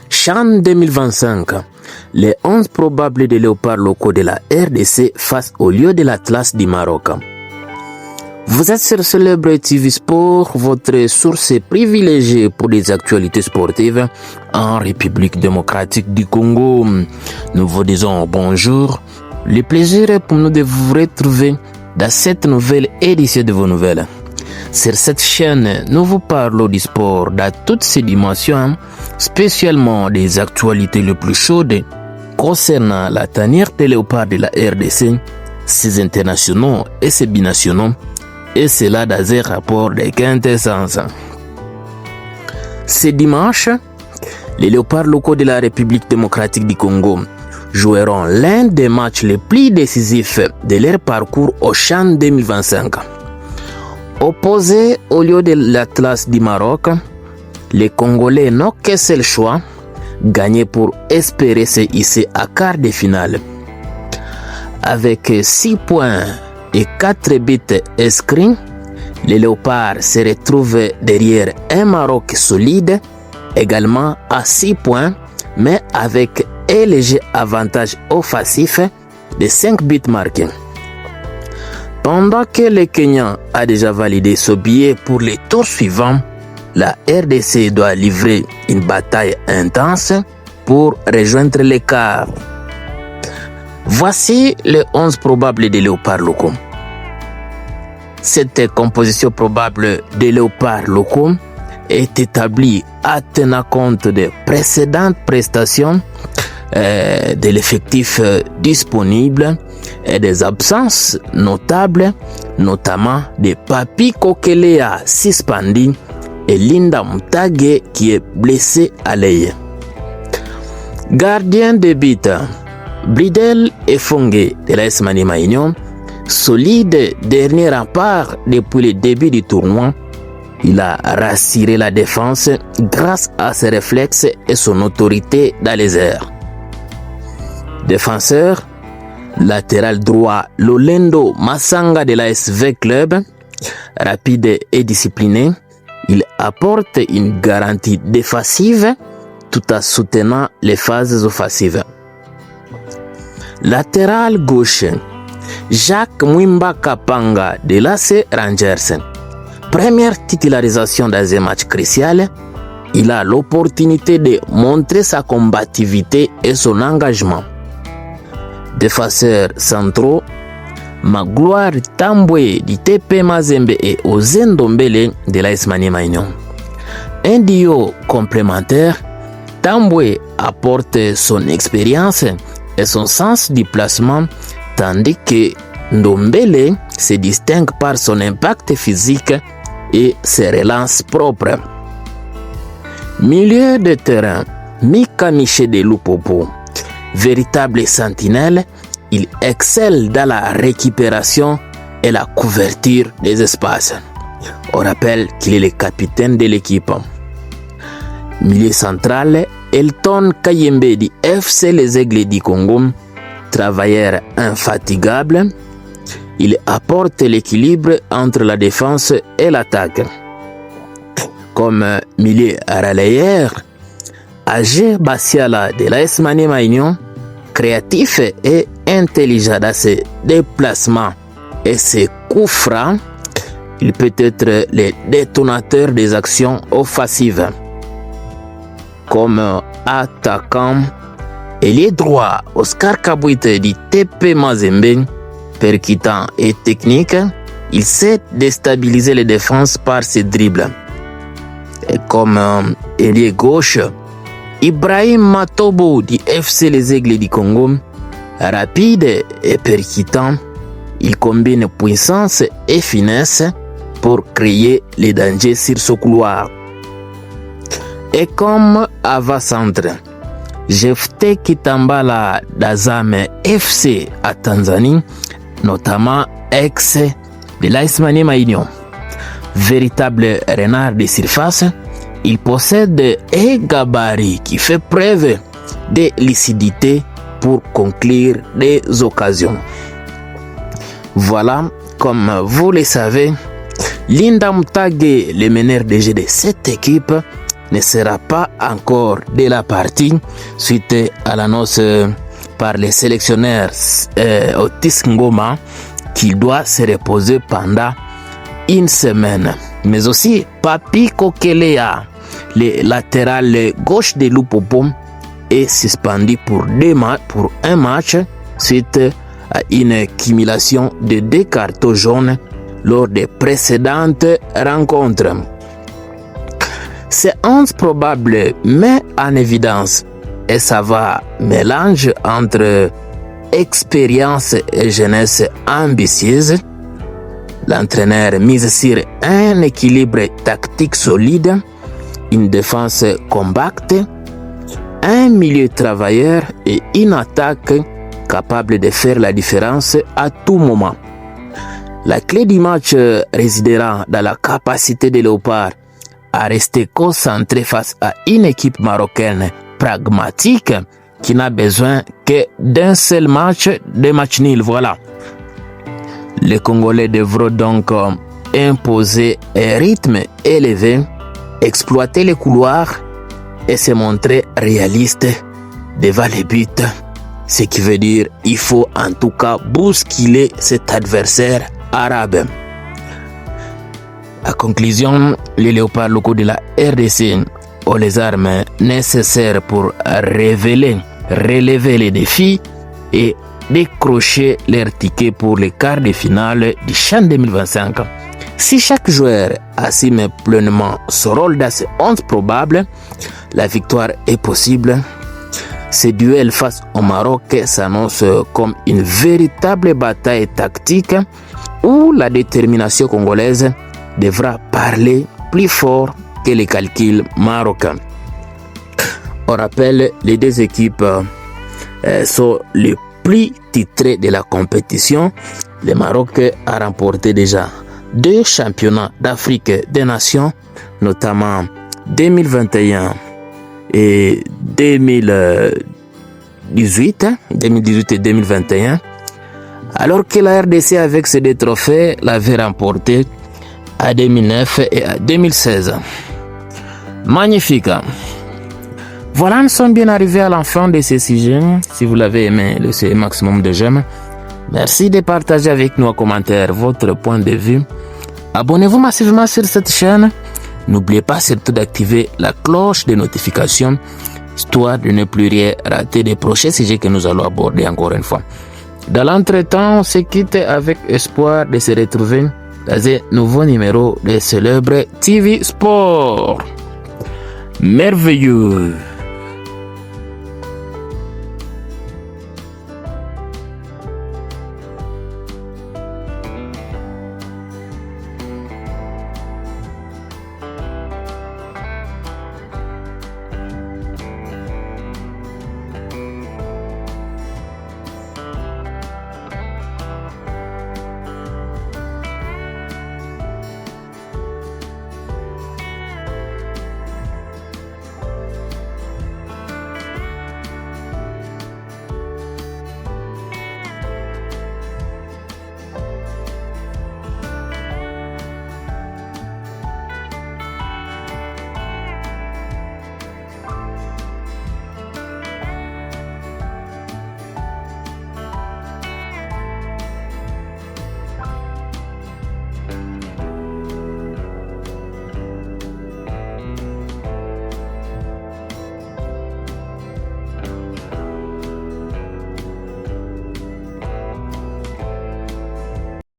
CHAN 2025. Les 11 probables des léopards locaux de la RDC face au lieu de l'Atlas du Maroc. Vous êtes sur Célèbre TV Sport, votre source privilégiée pour les actualités sportives en République démocratique du Congo. Nous vous disons bonjour. Le plaisir est pour nous de vous retrouver dans cette nouvelle édition de vos nouvelles. Sur cette chaîne, nous vous parlons du sport dans toutes ses dimensions, spécialement des actualités les plus chaudes concernant la tanière des léopards de la RDC, ses internationaux et ses binationaux, et cela dans un rapport de quintessence. Ce dimanche, les léopards locaux de la République démocratique du Congo joueront l'un des matchs les plus décisifs de leur parcours au CHAN 2025. Opposés au lieu de l'Atlas du Maroc, les Congolais n'ont qu'un seul choix, gagner pour espérer se hisser à quart de finale. Avec 6 points et 4 buts inscrits, les Léopards se retrouvent derrière un Maroc solide, également à 6 points, mais avec un léger avantage offensif de 5 buts marqués. Pendant que le Kenya a déjà validé ce billet pour les tours suivants, la RDC doit livrer une bataille intense pour rejoindre l'écart. Voici les 11 probables des léopards locaux. Cette composition probable des léopards locaux est établie en tenant compte des précédentes prestations, de l'effectif disponible et des absences notables, notamment de Papi Kokelea suspendu et Linda Mutage qui est blessé à l'œil. Gardien de but, Bridel Efongue de l'AS Maniema Union, solide dernier rempart depuis le début du tournoi, il a rassuré la défense grâce à ses réflexes et son autorité dans les airs. Défenseur, latéral droit Lolendo Massanga de l'ASV Club, rapide et discipliné, il apporte une garantie défensive tout en soutenant les phases offensives. Latéral gauche, Jacques Mwimba Kapanga de l'AC Rangers. Première titularisation dans un match crucial, il a l'opportunité de montrer sa combativité et son engagement. Défenseurs centraux, Magloire Tambwe du TP Mazembe et Ozendombele de l'AS Maniema Union. Un duo complémentaire, Tambwe apporte son expérience et son sens du placement, tandis que Ndombele se distingue par son impact physique et ses relances propres. Milieu de terrain, Mika Miché de Lupopo. Véritable sentinelle, il excelle dans la récupération et la couverture des espaces. On rappelle qu'il est le capitaine de l'équipe. Milieu central, Elton Kayembe du FC Les Aigles du Congo, travailleur infatigable, il apporte l'équilibre entre la défense et l'attaque. Comme milieu relayeur, Agé Bassiala de l'AS Maniema Union, créatif et intelligent dans ses déplacements et ses coups francs, il peut être le détonateur des actions offensives. Comme attaquant, ailier droit, Oscar Kabouite du TP Mazembe, percutant et technique, il sait déstabiliser les défenses par ses dribbles. Et comme ailier gauche, Ibrahim Matobo du FC Les Aigles du Congo, rapide et percutant, il combine puissance et finesse pour créer les dangers sur ce couloir. Et comme avant-centre, Jefte Kitambala d'Azam FC à Tanzanie, notamment ex de l'AS Maniema Union. Véritable renard de surface, il possède un gabarit qui fait preuve de lucidité pour conclure des occasions. Voilà, comme vous le savez, Linda Mutage, le meneur de jeu de cette équipe, ne sera pas encore de la partie suite à l'annonce par les sélectionneurs Otis Ngoma qu'il doit se reposer pendant une semaine. Mais aussi Papi Kokelea, le latéral gauche de Lupopo, est suspendu pour un match suite à une accumulation de 2 cartons jaunes lors des précédentes rencontres. C'est 11 probable, mais en évidence, et ça va mélange entre expérience et jeunesse ambitieuse. L'entraîneur mise sur un équilibre tactique solide, une défense compacte, un milieu travailleur et une attaque capable de faire la différence à tout moment. La clé du match résidera dans la capacité des Léopards à rester concentrés face à une équipe marocaine pragmatique qui n'a besoin que d'un seul match, des matchs nuls. Voilà. Les Congolais devront donc imposer un rythme élevé, exploiter les couloirs et se montrer réaliste devant les buts. Ce qui veut dire qu'il faut en tout cas bousculer cet adversaire arabe. À conclusion, les léopards locaux de la RDC ont les armes nécessaires pour relever les défis et décrocher leur ticket pour les quarts de finale du CHAN 2025. Si chaque joueur assume pleinement son rôle dans ces 11 probables, la victoire est possible. Ce duel face au Maroc s'annonce comme une véritable bataille tactique où la détermination congolaise devra parler plus fort que les calculs marocains. On rappelle, les deux équipes sont les plus titrées de la compétition. Le Maroc a remporté déjà 2 championnats d'Afrique des Nations, notamment 2021 et 2018 et 2021, alors que la RDC avec ces 2 trophées l'avait remporté à 2009 et à 2016. Magnifique. Voilà, nous sommes bien arrivés à la fin de ce sujet. Si vous l'avez aimé, laissez un maximum de j'aime. Merci de partager avec nous en commentaire votre point de vue. Abonnez-vous massivement sur cette chaîne. N'oubliez pas surtout d'activer la cloche de notification, histoire de ne plus rien rater des prochains sujets que nous allons aborder encore une fois. Dans l'entretemps, on se quitte avec espoir de se retrouver dans un nouveau numéro de Célèbre TV Sport. Merveilleux!